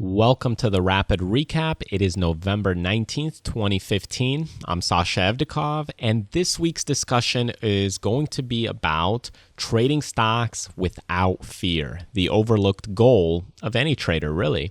Welcome to the Rapid Recap. It is November 19th, 2015. I'm Sasha Evdokov, and this week's discussion is going to be about trading stocks without fear, the overlooked goal of any trader, really.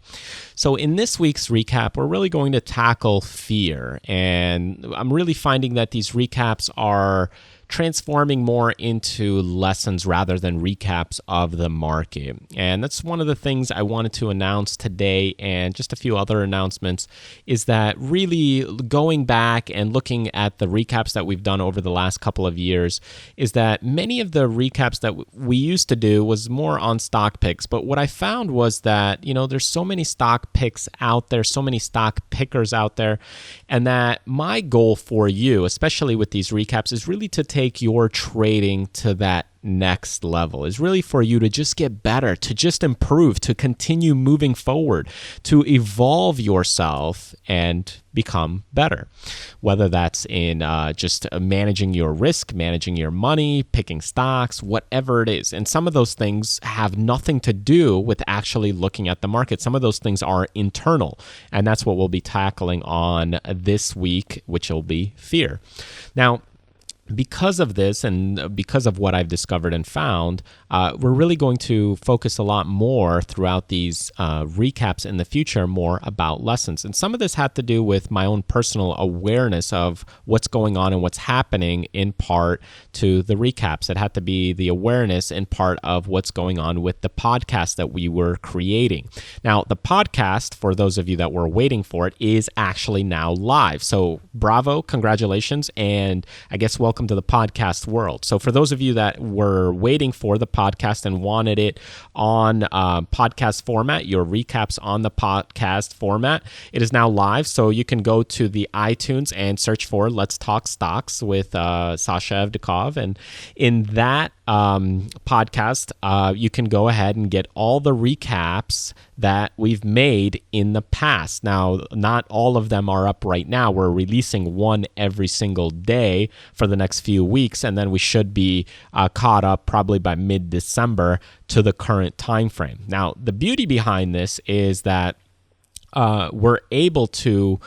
So in this week's recap, we're really going to tackle fear, and I'm really finding that these recaps are transforming more into lessons rather than recaps of the market. And that's one of the things I wanted to announce today, and just a few other announcements, is that really going back and looking at the recaps that we've done over the last couple of years, is that many of the recaps that we used to do was more on stock picks. But what I found was that, there's so many stock picks out there, so many stock pickers out there, and that my goal for you, especially with these recaps, is really to take your trading to that next level, is really for you to just get better, to just improve, to continue moving forward, to evolve yourself and become better. Whether that's in just managing your risk, managing your money, picking stocks, whatever it is. And some of those things have nothing to do with actually looking at the market. Some of those things are internal. And that's what we'll be tackling on this week, which will be fear. Now, because of this and because of what I've discovered and found, we're really going to focus a lot more throughout these recaps in the future, more about lessons. And some of this had to do with my own personal awareness of what's going on and what's happening, in part to the recaps. It had to be the awareness in part of what's going on with the podcast that we were creating. Now, the podcast, for those of you that were waiting for it, is actually now live. So bravo, congratulations, and I guess welcome to the podcast world. So for those of you that were waiting for the podcast and wanted it on podcast format, your recaps on the podcast format, it is now live. So you can go to the iTunes and search for Let's Talk Stocks with Sasha Evdokov. And in that podcast, you can go ahead and get all the recaps that we've made in the past. Now, not all of them are up right now. We're releasing one every single day for the next few weeks, and then we should be caught up probably by mid-December to the current time frame. Now, the beauty behind this is that we're able to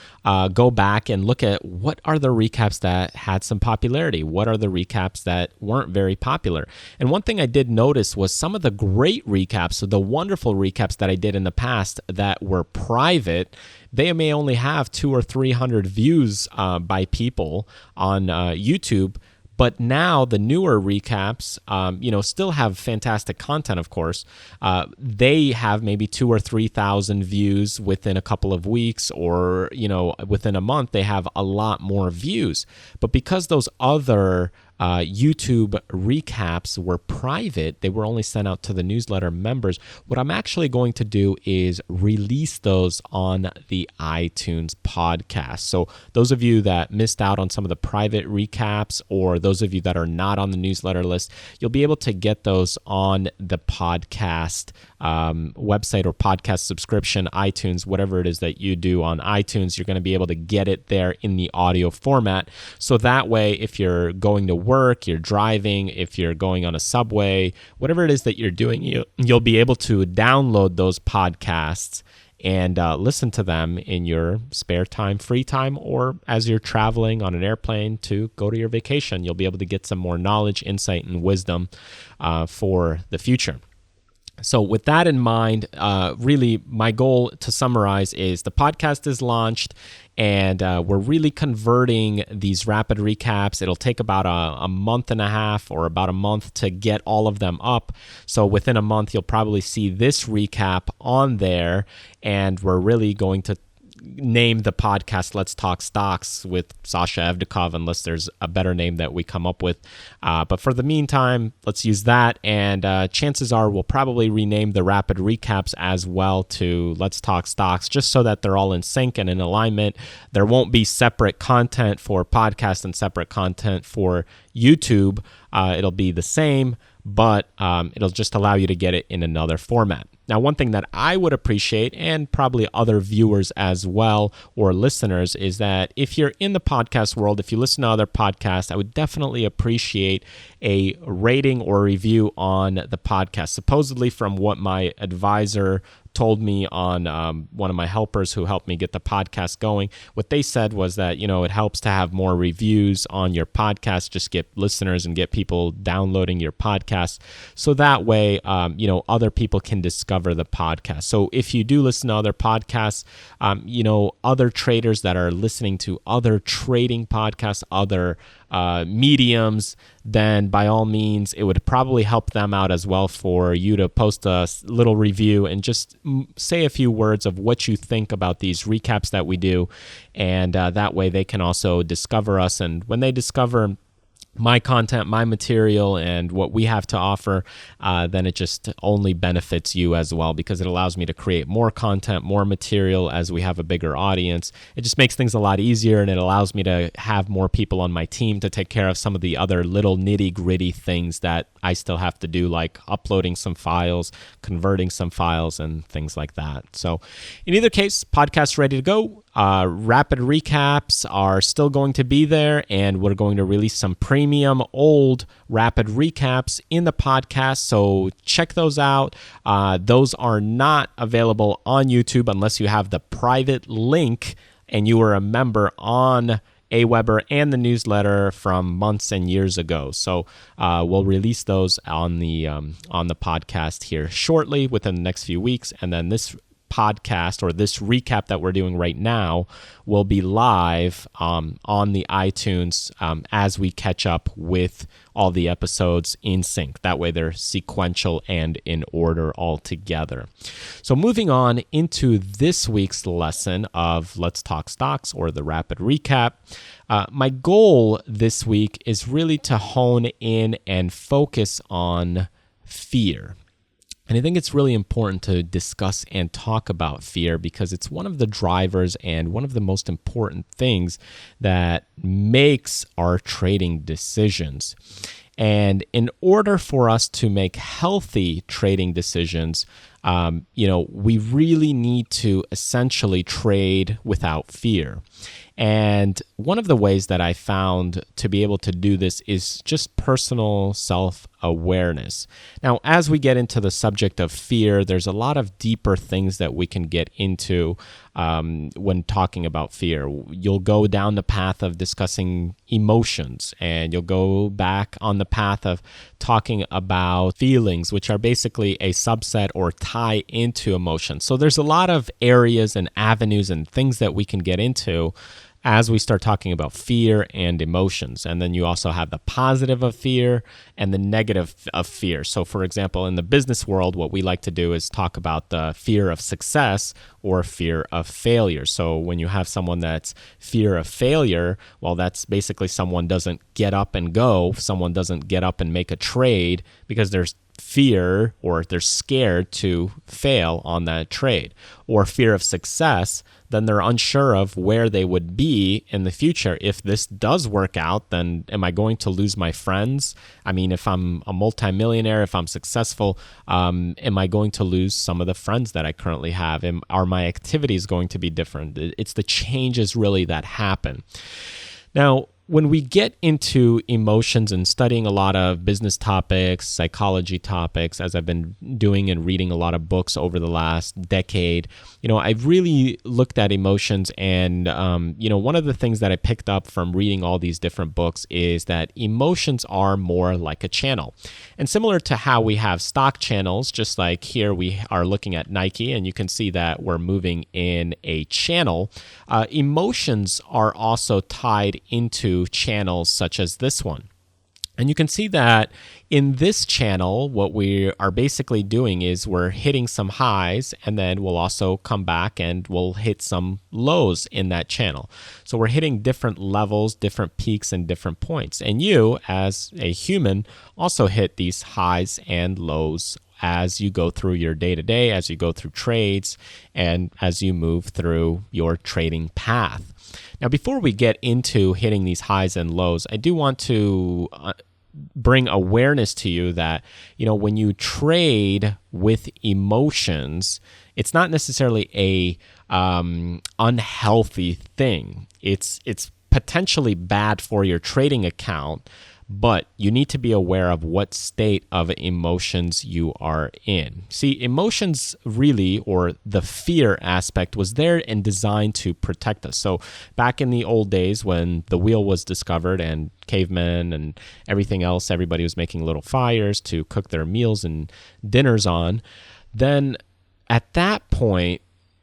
go back and look at what are the recaps that had some popularity, what are the recaps that weren't very popular. And one thing I did notice was some of the great recaps, so the wonderful recaps that I did in the past that were private, they may only have 200 or 300 views by people on YouTube. But now the newer recaps, still have fantastic content, of course. They have maybe 2,000 or 3,000 views within a couple of weeks, or, within a month, they have a lot more views. But because those other YouTube recaps were private, they were only sent out to the newsletter members, what I'm actually going to do is release those on the iTunes podcast. So those of you that missed out on some of the private recaps, or those of you that are not on the newsletter list, you'll be able to get those on the podcast website or podcast subscription, iTunes, whatever it is that you do on iTunes. You're going to be able to get it there in the audio format. So that way, if you're going to work, you're driving, if you're going on a subway, whatever it is that you're doing, you'll be able to download those podcasts and listen to them in your spare time, free time, or as you're traveling on an airplane to go to your vacation. You'll be able to get some more knowledge, insight, and wisdom for the future. So with that in mind, really my goal, to summarize, is the podcast is launched, and we're really converting these rapid recaps. It'll take about a month and a half or about a month to get all of them up. So within a month, you'll probably see this recap on there, and we're really going to name the podcast Let's Talk Stocks with Sasha Evdokov, unless there's a better name that we come up with. But for the meantime, let's use that. And chances are we'll probably rename the rapid recaps as well to Let's Talk Stocks, just so that they're all in sync and in alignment. There won't be separate content for podcast and separate content for YouTube. It'll be the same, but it'll just allow you to get it in another format. Now, one thing that I would appreciate, and probably other viewers as well, or listeners, is that if you're in the podcast world, if you listen to other podcasts, I would definitely appreciate a rating or review on the podcast. Supposedly, from what my advisor told me on one of my helpers who helped me get the podcast going. What they said was that, it helps to have more reviews on your podcast, just get listeners and get people downloading your podcast. So that way, other people can discover the podcast. So if you do listen to other podcasts, other traders that are listening to other trading podcasts, other mediums, then by all means, it would probably help them out as well for you to post a little review and just say a few words of what you think about these recaps that we do. And that way they can also discover us. And when they discover my content, my material, and what we have to offer, then it just only benefits you as well, because it allows me to create more content, more material as we have a bigger audience. It just makes things a lot easier, and it allows me to have more people on my team to take care of some of the other little nitty-gritty things that I still have to do, like uploading some files, converting some files, and things like that. So in either case, podcast's ready to go. Rapid recaps are still going to be there, and we're going to release some premium old rapid recaps in the podcast, so check those out. Those are not available on YouTube unless you have the private link and you were a member on Aweber and the newsletter from months and years ago. So we'll release those on the podcast here shortly within the next few weeks, and then this podcast or this recap that we're doing right now will be live on the iTunes as we catch up with all the episodes in sync. That way they're sequential and in order all together. So moving on into this week's lesson of Let's Talk Stocks, or the rapid recap. My goal this week is really to hone in and focus on fear. And I think it's really important to discuss and talk about fear, because it's one of the drivers and one of the most important things that makes our trading decisions. And in order for us to make healthy trading decisions, we really need to essentially trade without fear. And one of the ways that I found to be able to do this is just personal self-awareness. Now, as we get into the subject of fear, there's a lot of deeper things that we can get into when talking about fear. You'll go down the path of discussing emotions, and you'll go back on the path of talking about feelings, which are basically a subset or tie into emotions. So there's a lot of areas and avenues and things that we can get into as we start talking about fear and emotions. And then you also have the positive of fear and the negative of fear. So for example, in the business world, what we like to do is talk about the fear of success or fear of failure. So when you have someone that's fear of failure, well, that's basically someone doesn't get up and go. Someone doesn't get up and make a trade because there's fear, or they're scared to fail on that trade. Or fear of success, then they're unsure of where they would be in the future. If this does work out, then am I going to lose my friends? I mean, if I'm a multimillionaire, if I'm successful, am I going to lose some of the friends that I currently have? Are my activities going to be different? It's the changes really that happen. Now, when we get into emotions and studying a lot of business topics, psychology topics, as I've been doing and reading a lot of books over the last decade, I've really looked at emotions. And, one of the things that I picked up from reading all these different books is that emotions are more like a channel. And similar to how we have stock channels, just like here we are looking at Nike, and you can see that we're moving in a channel, emotions are also tied into channels such as this one. And you can see that in this channel, what we are basically doing is we're hitting some highs, and then we'll also come back and we'll hit some lows in that channel. So we're hitting different levels, different peaks, and different points. And you, as a human, also hit these highs and lows as you go through your day-to-day, as you go through trades, and as you move through your trading path. Now, before we get into hitting these highs and lows, I do want to bring awareness to you that, when you trade with emotions, it's not necessarily a unhealthy thing. It's potentially bad for your trading account, but you need to be aware of what state of emotions you are in. See, emotions really, or the fear aspect, was there and designed to protect us. So back in the old days when the wheel was discovered and cavemen and everything else, everybody was making little fires to cook their meals and dinners on, then at that point,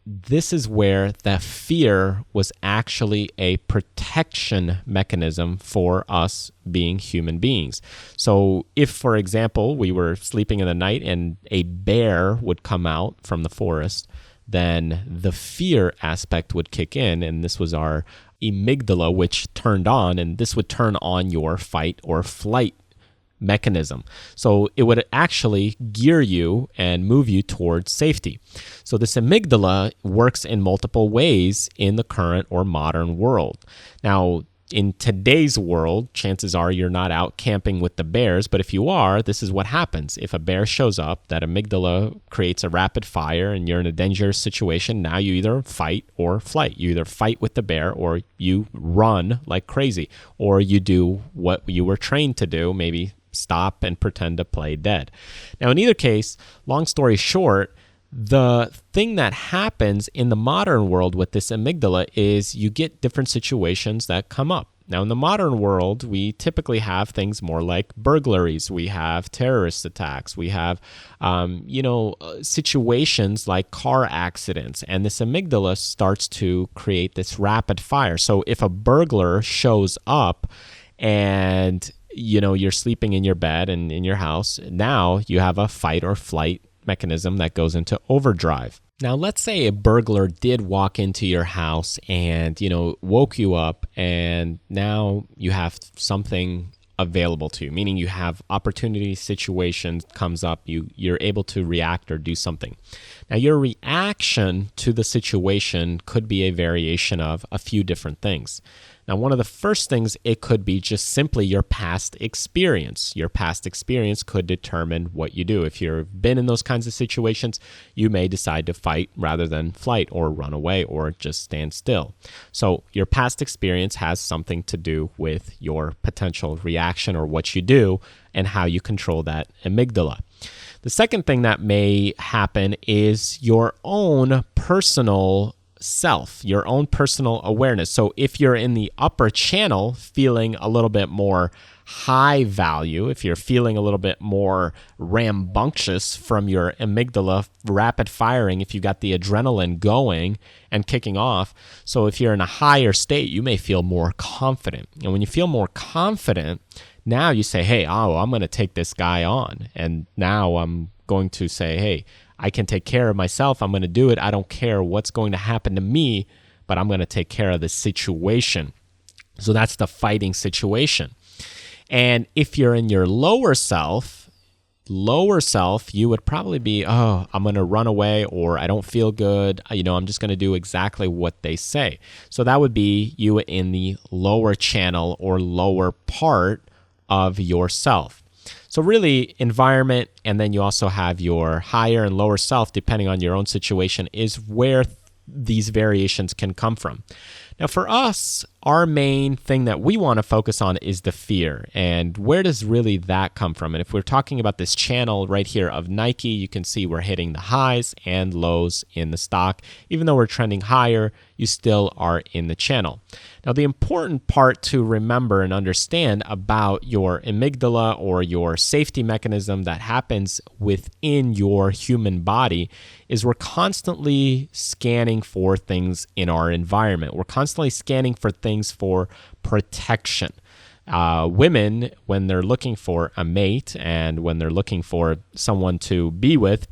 this is where the fear was actually a protection mechanism for us being human beings. So if, for example, we were sleeping in the night and a bear would come out from the forest, then the fear aspect would kick in, and this was our amygdala, which turned on, and this would turn on your fight or flight mechanism. So it would actually gear you and move you towards safety. So this amygdala works in multiple ways in the current or modern world. Now, in today's world, chances are you're not out camping with the bears, but if you are, this is what happens. If a bear shows up, that amygdala creates a rapid fire and you're in a dangerous situation. Now you either fight or flight. You either fight with the bear or you run like crazy, or you do what you were trained to do, maybe stop and pretend to play dead. Now, in either case, long story short, the thing that happens in the modern world with this amygdala is you get different situations that come up. Now, in the modern world, we typically have things more like burglaries. We have terrorist attacks. We have, situations like car accidents. And this amygdala starts to create this rapid fire. So if a burglar shows up and you're sleeping in your bed and in your house, now you have a fight or flight mechanism that goes into overdrive. Now, let's say a burglar did walk into your house and, woke you up, and now you have something available to you, meaning you have opportunity situations comes up, you're able to react or do something. Now, your reaction to the situation could be a variation of a few different things. Now, one of the first things, it could be just simply your past experience. Your past experience could determine what you do. If you've been in those kinds of situations, you may decide to fight rather than flight or run away or just stand still. So your past experience has something to do with your potential reaction or what you do and how you control that amygdala. The second thing that may happen is your own personal self, your own personal awareness. So if you're in the upper channel feeling a little bit more high value, if you're feeling a little bit more rambunctious from your amygdala rapid firing, if you got the adrenaline going and kicking off, so if you're in a higher state, you may feel more confident. And when you feel more confident, now you say, hey, I'm going to take this guy on. And now I'm going to say, hey, I can take care of myself. I'm going to do it. I don't care what's going to happen to me, but I'm going to take care of the situation. So that's the fighting situation. And if you're in your lower self, you would probably be, I'm going to run away, or I don't feel good. I'm just going to do exactly what they say. So that would be you in the lower channel or lower part of yourself. So really, environment, and then you also have your higher and lower self, depending on your own situation, is where these variations can come from. Now, for us, our main thing that we want to focus on is the fear. And where does really that come from? And if we're talking about this channel right here of Nike, you can see we're hitting the highs and lows in the stock. Even though we're trending higher, you still are in the channel. Now, the important part to remember and understand about your amygdala or your safety mechanism that happens within your human body is we're constantly scanning for things in our environment. We're constantly scanning for things for protection. Women, when they're looking for a mate and when they're looking for someone to be with,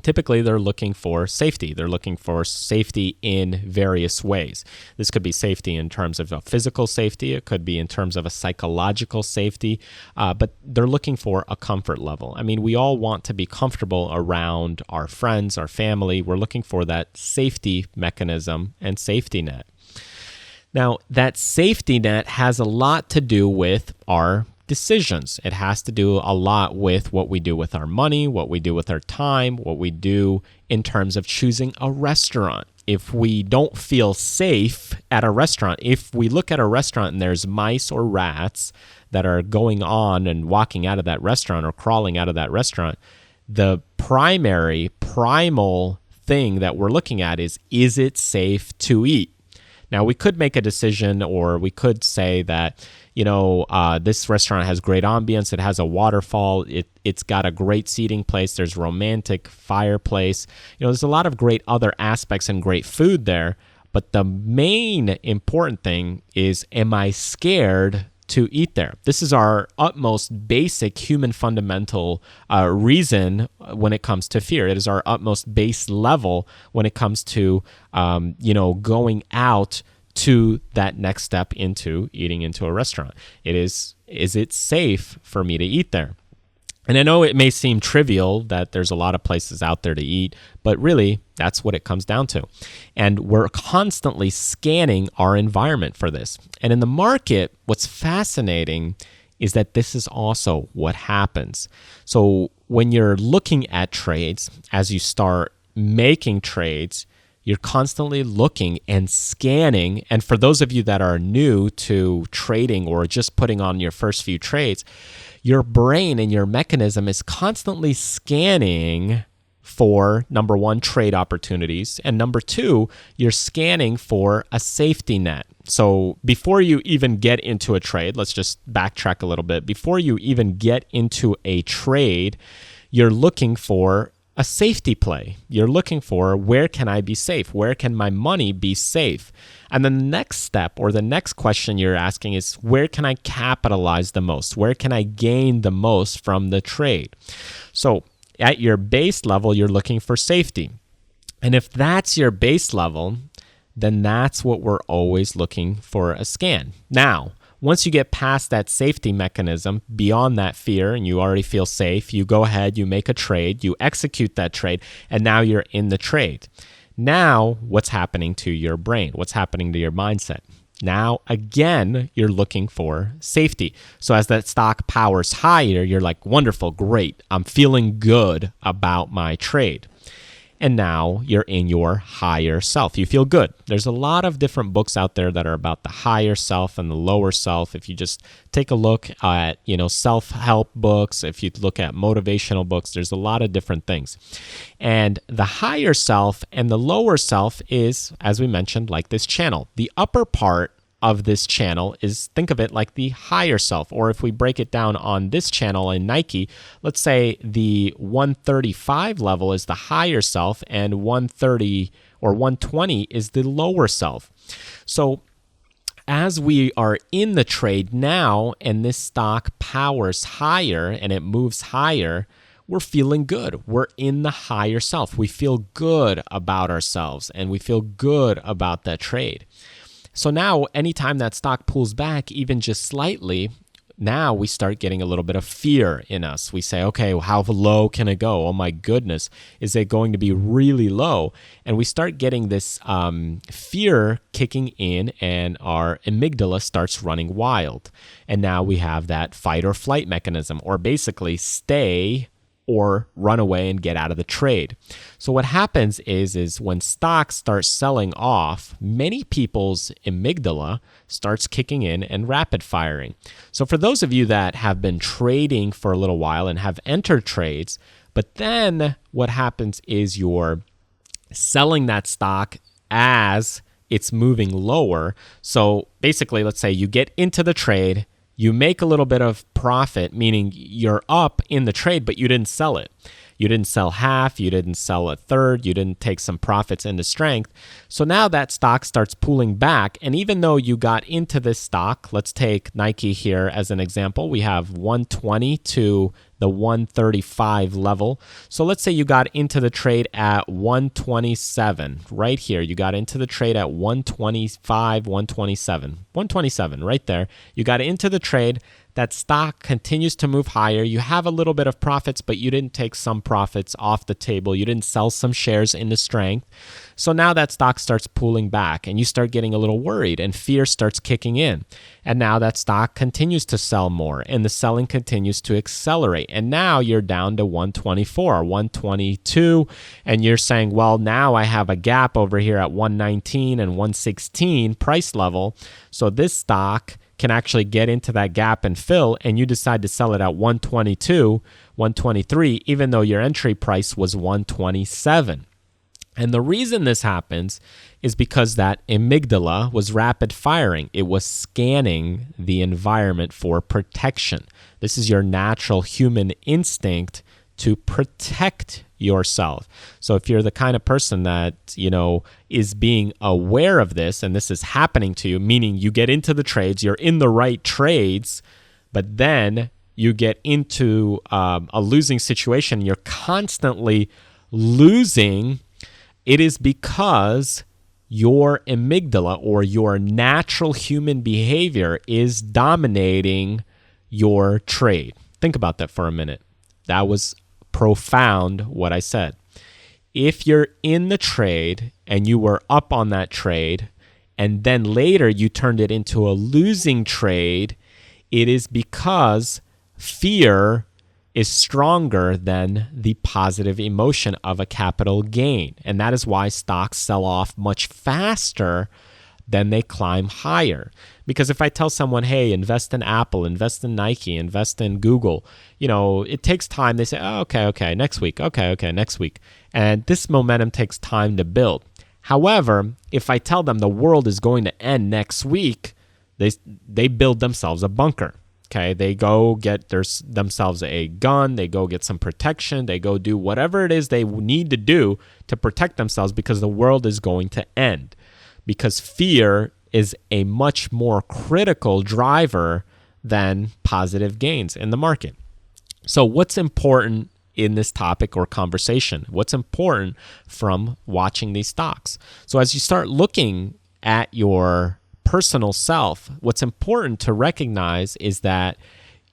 typically they're looking for safety. They're looking for safety in various ways. This could be safety in terms of a physical safety. It could be in terms of a psychological safety, but they're looking for a comfort level. I mean, we all want to be comfortable around our friends, our family. We're looking for that safety mechanism and safety net. Now, that safety net has a lot to do with our decisions. It has to do a lot with what we do with our money, what we do with our time, what we do in terms of choosing a restaurant. if we don't feel safe at a restaurant, if we look at a restaurant and there's mice or rats that are going on and walking out of that restaurant or crawling out of that restaurant, the primal thing that we're looking at is it safe to eat? Now, we could make a decision, or we could say that, this restaurant has great ambience. It has a waterfall. It's got a great seating place. There's romantic fireplace. There's a lot of great other aspects and great food there. But the main important thing is, am I scared to eat there? This is our utmost basic human fundamental reason when it comes to fear. It is our utmost base level when it comes to, going out to that next step into eating into a restaurant. Is it safe for me to eat there? And I know it may seem trivial that there's a lot of places out there to eat, but really that's what it comes down to. And we're constantly scanning our environment for this. And in the market, what's fascinating is that this is also what happens. So when you're looking at trades, as you start making trades, you're constantly looking and scanning. And for those of you that are new to trading or just putting on your first few trades, your brain and your mechanism is constantly scanning for, number one, trade opportunities, and number two, you're scanning for a safety net. So before you even get into a trade, let's just backtrack a little bit. Before you even get into a trade, you're looking for a safety play. You're looking for, where can I be safe? Where can my money be safe? And then the next step, or the next question you're asking, is, where can I capitalize the most? Where can I gain the most from the trade? So at your base level, you're looking for safety. And if that's your base level, then that's what we're always looking for a scan. Now, once you get past that safety mechanism, beyond that fear, and you already feel safe, you go ahead, you make a trade, you execute that trade, and now you're in the trade. Now, what's happening to your brain? What's happening to your mindset? Now, again, you're looking for safety. So as that stock powers higher, you're like, wonderful, great, I'm feeling good about my trade. And now you're in your higher self. You feel good. There's a lot of different books out there that are about the higher self and the lower self. If you just take a look at, self-help books, if you look at motivational books, there's a lot of different things. And the higher self and the lower self is, as we mentioned, like this channel. The upper part of this channel is, think of it like the higher self. Or if we break it down on this channel in Nike, let's say the 135 level is the higher self and 130 or 120 is the lower self. So as we are in the trade now and this stock powers higher and it moves higher, we're feeling good. We're in the higher self. We feel good about ourselves and we feel good about that trade. So now, anytime that stock pulls back, even just slightly, now we start getting a little bit of fear in us. We say, okay, well, how low can it go? Oh my goodness, is it going to be really low? And we start getting this fear kicking in and our amygdala starts running wild. And now we have that fight or flight mechanism, or basically stay or run away and get out of the trade. So what happens is when stocks start selling off, many people's amygdala starts kicking in and rapid firing. So for those of you that have been trading for a little while and have entered trades, but then what happens is you're selling that stock as it's moving lower. So basically, let's say you get into the trade, you make a little bit of profit, meaning you're up in the trade, but you didn't sell it. You didn't sell half, you didn't sell a third, you didn't take some profits into strength. So now that stock starts pulling back. And even though you got into this stock, let's take Nike here as an example. We have 120 to the 135 level. So let's say you got into the trade at 127, right here. You got into the trade at 125, 127 right there. You got into the trade. That stock continues to move higher. You have a little bit of profits, but you didn't take some profits off the table. You didn't sell some shares into strength. So now that stock starts pulling back and you start getting a little worried and fear starts kicking in. And now that stock continues to sell more and the selling continues to accelerate. And now you're down to 124 or 122 and you're saying, well, now I have a gap over here at 119 and 116 price level. So this stock can actually get into that gap and fill, and you decide to sell it at 122, 123, even though your entry price was 127. And the reason this happens is because that amygdala was rapid firing. It was scanning the environment for protection. This is your natural human instinct to protect yourself. So if you're the kind of person that, is being aware of this and this is happening to you, meaning you get into the trades, you're in the right trades, but then you get into a losing situation, you're constantly losing, it is because your amygdala or your natural human behavior is dominating your trade. Think about that for a minute. That was profound what I said. If you're in the trade and you were up on that trade and then later you turned it into a losing trade, it is because fear is stronger than the positive emotion of a capital gain. And that is why stocks sell off much faster than they climb higher. Because if I tell someone, hey, invest in Apple, invest in Nike, invest in Google, it takes time. They say, oh, okay, next week. Okay, next week. And this momentum takes time to build. However, if I tell them the world is going to end next week, they build themselves a bunker. Okay, they go get themselves a gun, they go get some protection, they go do whatever it is they need to do to protect themselves because the world is going to end. Because fear is a much more critical driver than positive gains in the market. So what's important in this topic or conversation? What's important from watching these stocks? So as you start looking at your personal self, what's important to recognize is that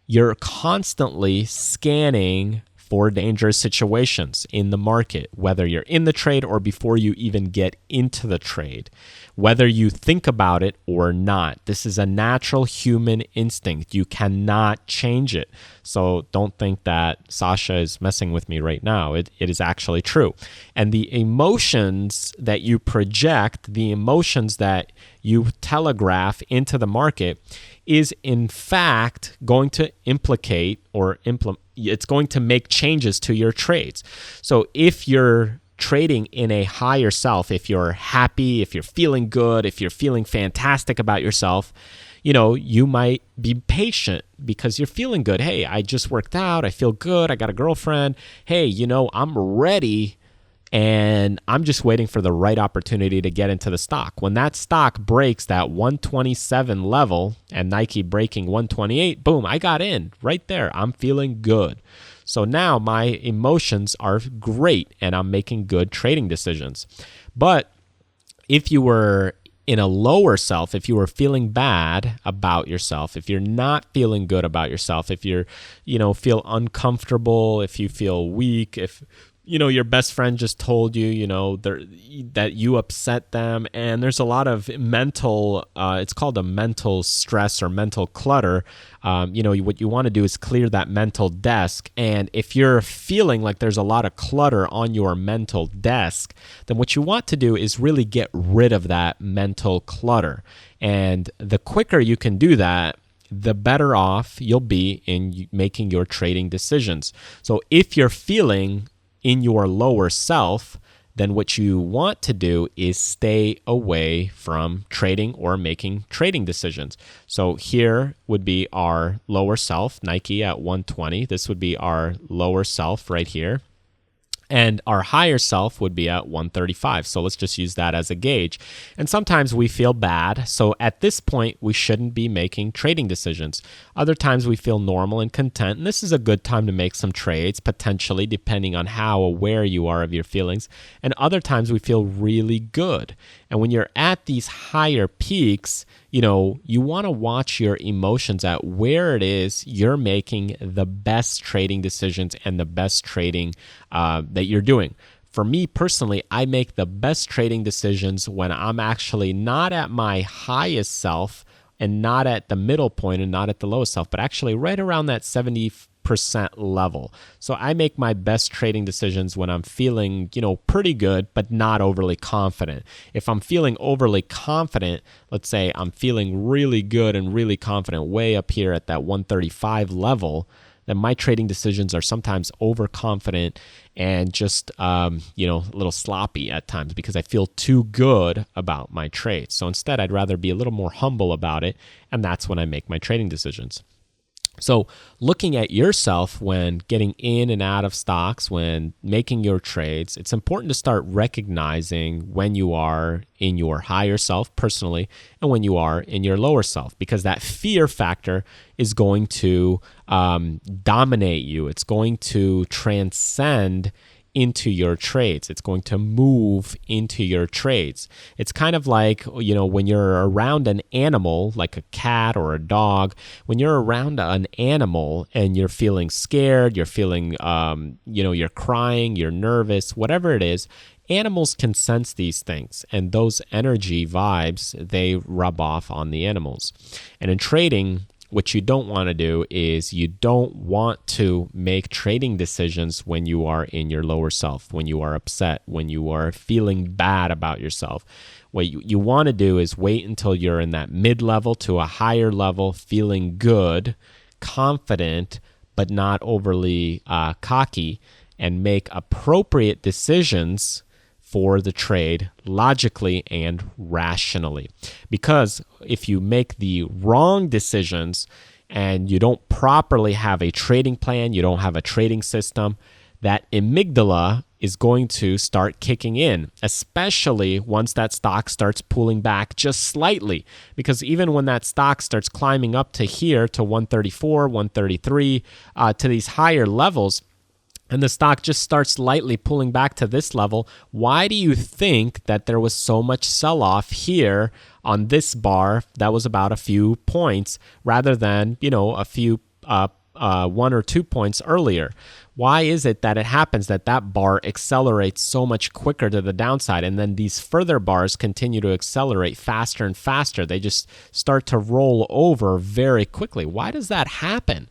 you're constantly scanning for dangerous situations in the market, whether you're in the trade or before you even get into the trade, whether you think about it or not. This is a natural human instinct. You cannot change it. So don't think that Sasha is messing with me right now. It is actually true. And the emotions that you project, the emotions that you telegraph into the market is in fact going to it's going to make changes to your trades. So if you're trading in a higher self, if you're happy, if you're feeling good, if you're feeling fantastic about yourself, you might be patient because you're feeling good. Hey, I just worked out. I feel good. I got a girlfriend. Hey, I'm ready and I'm just waiting for the right opportunity to get into the stock. When that stock breaks that 127 level and Nike breaking 128, boom, I got in right there. I'm feeling good. So now my emotions are great and I'm making good trading decisions. But if you were in a lower self, if you were feeling bad about yourself, if you're not feeling good about yourself, if you're, feel uncomfortable, if you feel weak, if your best friend just told you, that you upset them, and there's a lot of mental, it's called a mental stress or mental clutter. What you want to do is clear that mental desk. And if you're feeling like there's a lot of clutter on your mental desk, then what you want to do is really get rid of that mental clutter. And the quicker you can do that, the better off you'll be in making your trading decisions. So if you're feeling in your lower self, then what you want to do is stay away from trading or making trading decisions. So here would be our lower self, Nike at 120. This would be our lower self right here. And our higher self would be at 135. So let's just use that as a gauge. And sometimes we feel bad. So at this point, we shouldn't be making trading decisions. Other times we feel normal and content. And this is a good time to make some trades, potentially, depending on how aware you are of your feelings. And other times we feel really good. And when you're at these higher peaks, you want to watch your emotions at where it is you're making the best trading decisions and the best trading that you're doing. for me personally, I make the best trading decisions when I'm actually not at my highest self and not at the middle point and not at the lowest self, but actually right around that 70% level. So I make my best trading decisions when I'm feeling, pretty good, but not overly confident. If I'm feeling overly confident, let's say I'm feeling really good and really confident way up here at that 135 level, then my trading decisions are sometimes overconfident and just, a little sloppy at times because I feel too good about my trades. So instead, I'd rather be a little more humble about it, and that's when I make my trading decisions. So looking at yourself when getting in and out of stocks, when making your trades, it's important to start recognizing when you are in your higher self personally and when you are in your lower self, because that fear factor is going to dominate you. It's going to transcend into your trades. It's going to move into your trades. It's kind of like, when you're around an animal, like a cat or a dog, when you're around an animal and you're feeling scared, you're feeling, you're crying, you're nervous, whatever it is, animals can sense these things, and those energy vibes, they rub off on the animals. And in trading, what you don't want to do is you don't want to make trading decisions when you are in your lower self, when you are upset, when you are feeling bad about yourself. What you want to do is wait until you're in that mid-level to a higher level, feeling good, confident, but not overly cocky, and make appropriate decisions for the trade logically and rationally. Because if you make the wrong decisions and you don't properly have a trading plan, you don't have a trading system, that amygdala is going to start kicking in, especially once that stock starts pulling back just slightly. Because even when that stock starts climbing up to here, to 134, 133, to these higher levels, and the stock just starts slightly pulling back to this level, why do you think that there was so much sell-off here on this bar that was about a few points rather than, a few 1 or 2 points earlier? Why is it that it happens that bar accelerates so much quicker to the downside, and then these further bars continue to accelerate faster and faster? They just start to roll over very quickly. Why does that happen?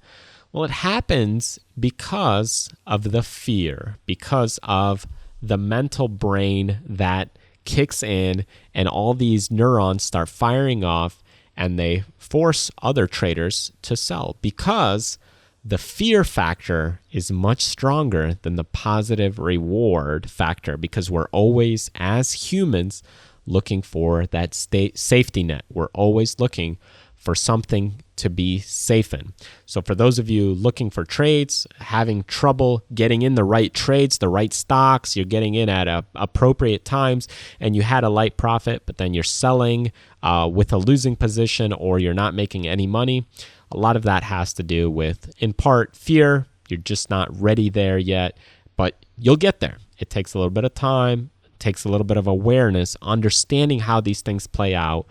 Well, it happens because of the fear, because of the mental brain that kicks in, and all these neurons start firing off, and they force other traders to sell because the fear factor is much stronger than the positive reward factor, because we're always, as humans, looking for that safety net. We're always looking for something to be safe in. So for those of you looking for trades, having trouble getting in the right trades, the right stocks, you're getting in at appropriate times, and you had a light profit, but then you're selling with a losing position, or you're not making any money, a lot of that has to do with, in part, fear. You're just not ready there yet, but you'll get there. It takes a little bit of time, it takes a little bit of awareness, understanding how these things play out,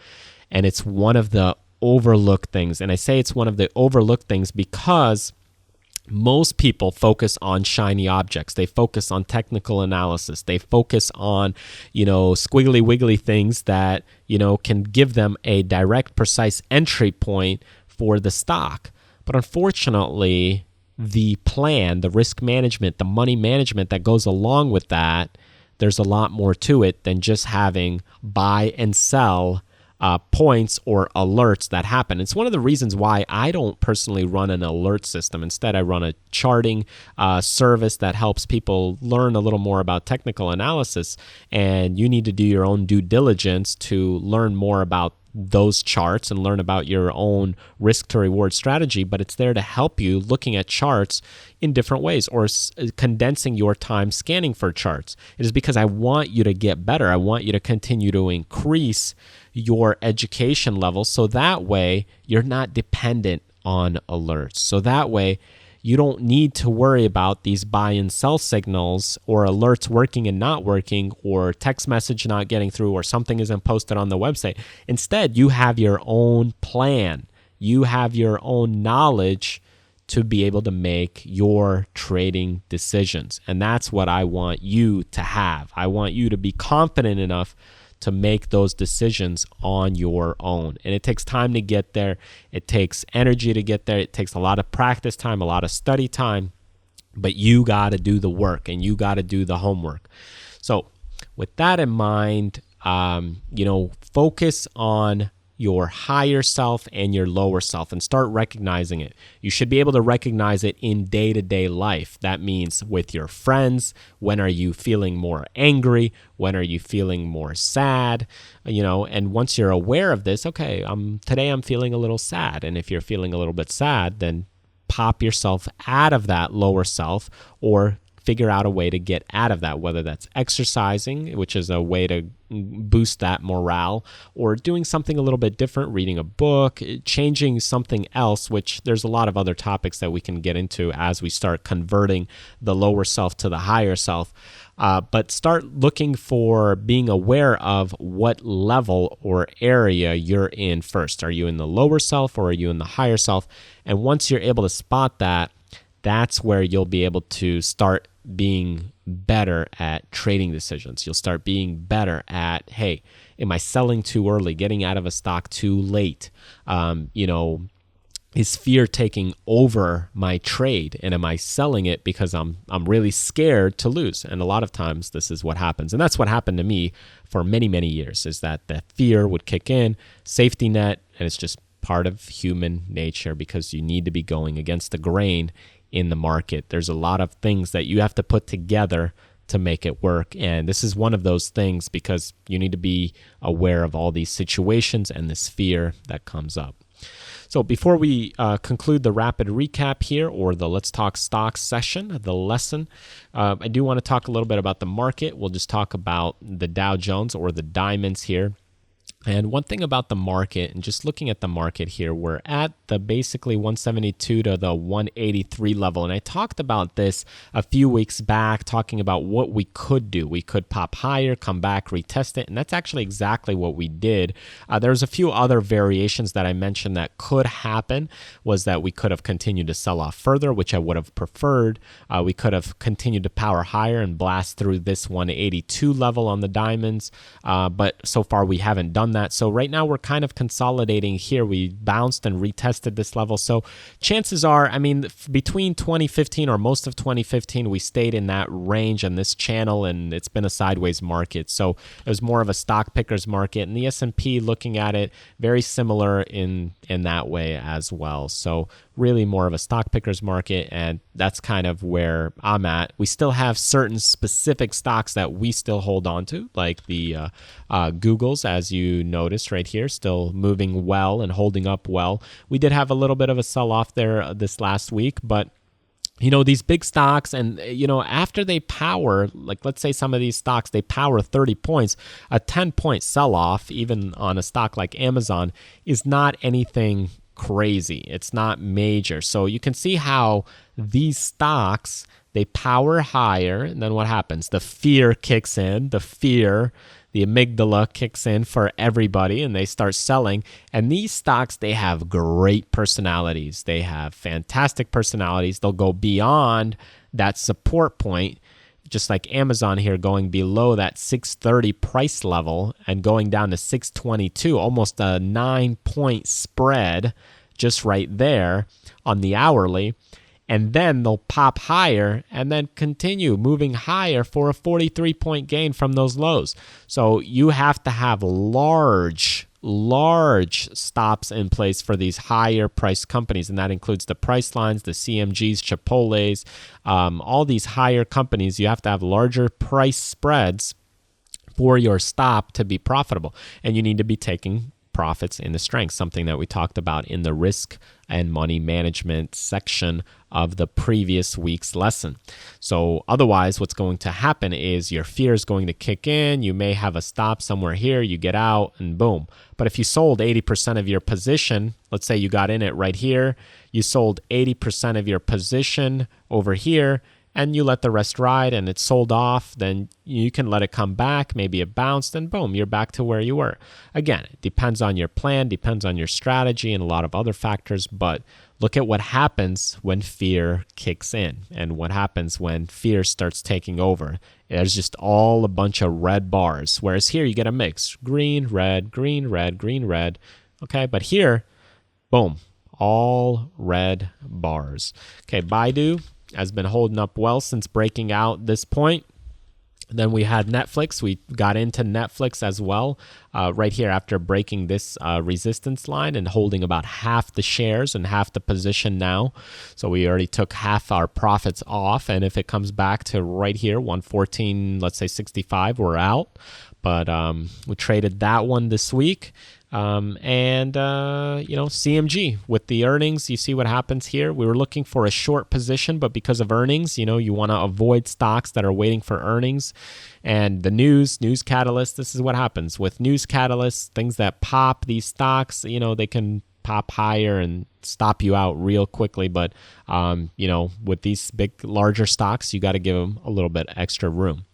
and it's one of the overlooked things. And I say it's one of the overlooked things because most people focus on shiny objects. They focus on technical analysis. They focus on, squiggly wiggly things that, can give them a direct, precise entry point for the stock. But unfortunately, the plan, the risk management, the money management that goes along with that, there's a lot more to it than just having buy and sell points or alerts that happen. It's one of the reasons why I don't personally run an alert system. Instead, I run a charting service that helps people learn a little more about technical analysis, and you need to do your own due diligence to learn more about those charts and learn about your own risk to reward strategy, but it's there to help you looking at charts in different ways, or condensing your time scanning for charts. It is because I want you to get better. I want you to continue to increase your education level, so that way you're not dependent on alerts. So that way you don't need to worry about these buy and sell signals or alerts working and not working, or text message not getting through, or something isn't posted on the website. Instead, you have your own plan. You have your own knowledge to be able to make your trading decisions. And that's what I want you to have. I want you to be confident enough to make those decisions on your own. And it takes time to get there. It takes energy to get there. It takes a lot of practice time, a lot of study time, but you got to do the work and you got to do the homework. So with that in mind, focus on your higher self and your lower self and start recognizing it. You should be able to recognize it in day-to-day life. That means with your friends. When are you feeling more angry? When are you feeling more sad? And once you're aware of this, okay, today I'm feeling a little sad. And if you're feeling a little bit sad, then pop yourself out of that lower self or figure out a way to get out of that, whether that's exercising, which is a way to boost that morale, or doing something a little bit different, reading a book, changing something else, which there's a lot of other topics that we can get into as we start converting the lower self to the higher self. But start looking for being aware of what level or area you're in first. Are you in the lower self or are you in the higher self? And once you're able to spot that, that's where you'll be able to start being better at trading decisions. You'll start being better at, hey, am I selling too early, getting out of a stock too late? Is fear taking over my trade, and am I selling it because I'm really scared to lose? And a lot of times this is what happens. And that's what happened to me for many, many years, is that the fear would kick in, safety net, and it's just part of human nature because you need to be going against the grain in the market. There's a lot of things that you have to put together to make it work. And this is one of those things because you need to be aware of all these situations and this fear that comes up. So before we conclude the rapid recap here, or the Let's Talk Stocks session, the lesson, I do want to talk a little bit about the market. We'll just talk about the Dow Jones or the diamonds here. And one thing about the market, and just looking at the market here, we're at the basically 172 to the 183 level. And I talked about this a few weeks back, talking about what we could do. We could pop higher, come back, retest it. And that's actually exactly what we did. There's a few other variations that I mentioned that could happen, was that we could have continued to sell off further, which I would have preferred. We could have continued to power higher and blast through this 182 level on the diamonds. But so far we haven't done that. So right now we're kind of consolidating here. We bounced and retested this level. So chances are, between 2015 or most of 2015, we stayed in that range and this channel, and it's been a sideways market. So it was more of a stock picker's market, and the S&P, looking at it, very similar in that way as well. So really more of a stock picker's market, and that's kind of where I'm at. We still have certain specific stocks that we still hold on to, like the Googles, as you noticed right here, still moving well and holding up well. We did have a little bit of a sell-off there this last week, but these big stocks, and after they power, like let's say some of these stocks, they power 30 points, a 10-point sell-off, even on a stock like Amazon, is not anything crazy. It's not major. So you can see how these stocks, they power higher, and then what happens? The fear kicks in, the amygdala kicks in for everybody, and they start selling. And these stocks, they have great personalities. They have fantastic personalities. They'll go beyond that support point, just like Amazon here, going below that 630 price level and going down to 622, almost a 9-point spread just right there on the hourly. And then they'll pop higher and then continue moving higher for a 43-point gain from those lows. So you have to have large stops in place for these higher priced companies. And that includes the Pricelines, the CMGs, Chipotle's, all these higher companies. You have to have larger price spreads for your stop to be profitable. And you need to be taking profits in the strength, something that we talked about in the risk and money management section of the previous week's lesson. So otherwise, what's going to happen is your fear is going to kick in. You may have a stop somewhere here, you get out, and boom. But if you sold 80% of your position, let's say you got in it right here, you sold 80% of your position over here, and you let the rest ride and it's sold off, then you can let it come back. Maybe it bounced and boom, you're back to where you were. Again, it depends on your plan, depends on your strategy and a lot of other factors, but look at what happens when fear kicks in and what happens when fear starts taking over. There's just all a bunch of red bars, whereas here you get a mix. Green, red, green, red, green, red. Okay, but here, boom, all red bars. Okay, Baidu has been holding up well since breaking out this point. Then we had Netflix. We got into Netflix as well right here after breaking this resistance line and holding about half the shares and half the position now. So we already took half our profits off. And if it comes back to right here, 114, let's say 65, we're out. But we traded that one this week. CMG with the earnings, you see what happens here. We were looking for a short position, but because of earnings, you want to avoid stocks that are waiting for earnings. And the news catalyst, this is what happens with news catalysts, things that pop these stocks, they can pop higher and stop you out real quickly. But, with these larger stocks, you got to give them a little bit extra room.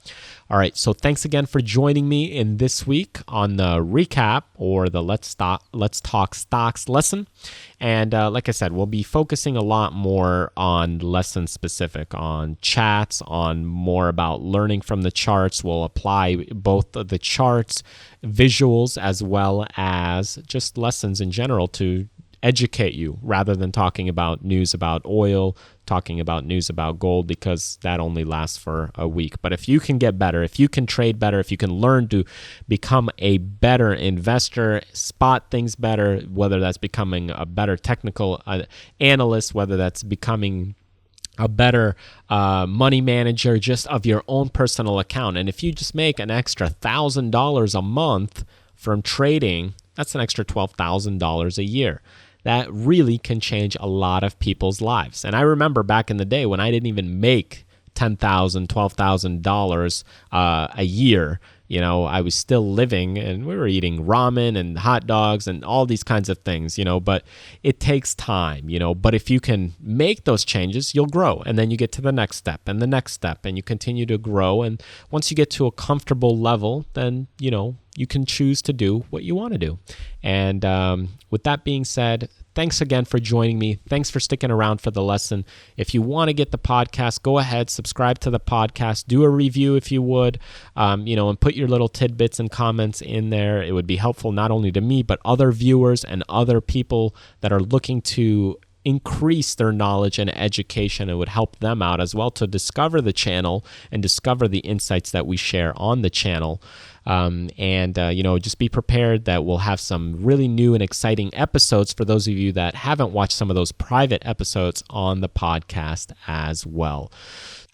All right, so thanks again for joining me in this week on the recap or the Let's Talk Stocks lesson. And like I said, we'll be focusing a lot more on lesson specific, on chats, on more about learning from the charts. We'll apply both the charts, visuals, as well as just lessons in general to educate you rather than talking about news about oil, talking about news about gold, because that only lasts for a week. But if you can get better, if you can trade better, if you can learn to become a better investor, spot things better, whether that's becoming a better technical analyst, whether that's becoming a better money manager just of your own personal account. And if you just make an extra $1,000 a month from trading, that's an extra $12,000 a year. That really can change a lot of people's lives. And I remember back in the day when I didn't even make $10,000, $12,000 a year. I was still living and we were eating ramen and hot dogs and all these kinds of things, but it takes time, but if you can make those changes, you'll grow. And then you get to the next step and the next step and you continue to grow. And once you get to a comfortable level, then, you can choose to do what you want to do. And with that being said, thanks again for joining me. Thanks for sticking around for the lesson. If you want to get the podcast, go ahead, subscribe to the podcast, do a review if you would, and put your little tidbits and comments in there. It would be helpful not only to me, but other viewers and other people that are looking to increase their knowledge and education. It would help them out as well to discover the channel and discover the insights that we share on the channel. Just be prepared that we'll have some really new and exciting episodes for those of you that haven't watched some of those private episodes on the podcast as well.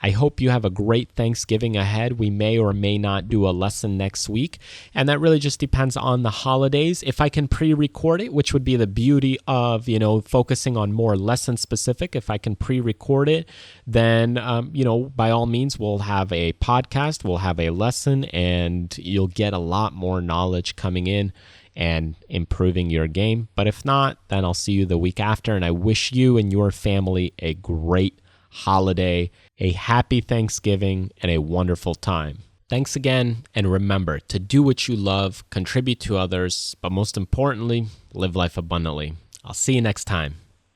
I hope you have a great Thanksgiving ahead. We may or may not do a lesson next week, and that really just depends on the holidays. If I can pre-record it, which would be the beauty of, focusing on more lesson specific, if I can pre-record it, then, by all means, we'll have a podcast, we'll have a lesson, and you'll get a lot more knowledge coming in and improving your game. But if not, then I'll see you the week after, and I wish you and your family a great holiday, a happy Thanksgiving, and a wonderful time. Thanks again, and remember to do what you love, contribute to others, but most importantly, live life abundantly. I'll see you next time.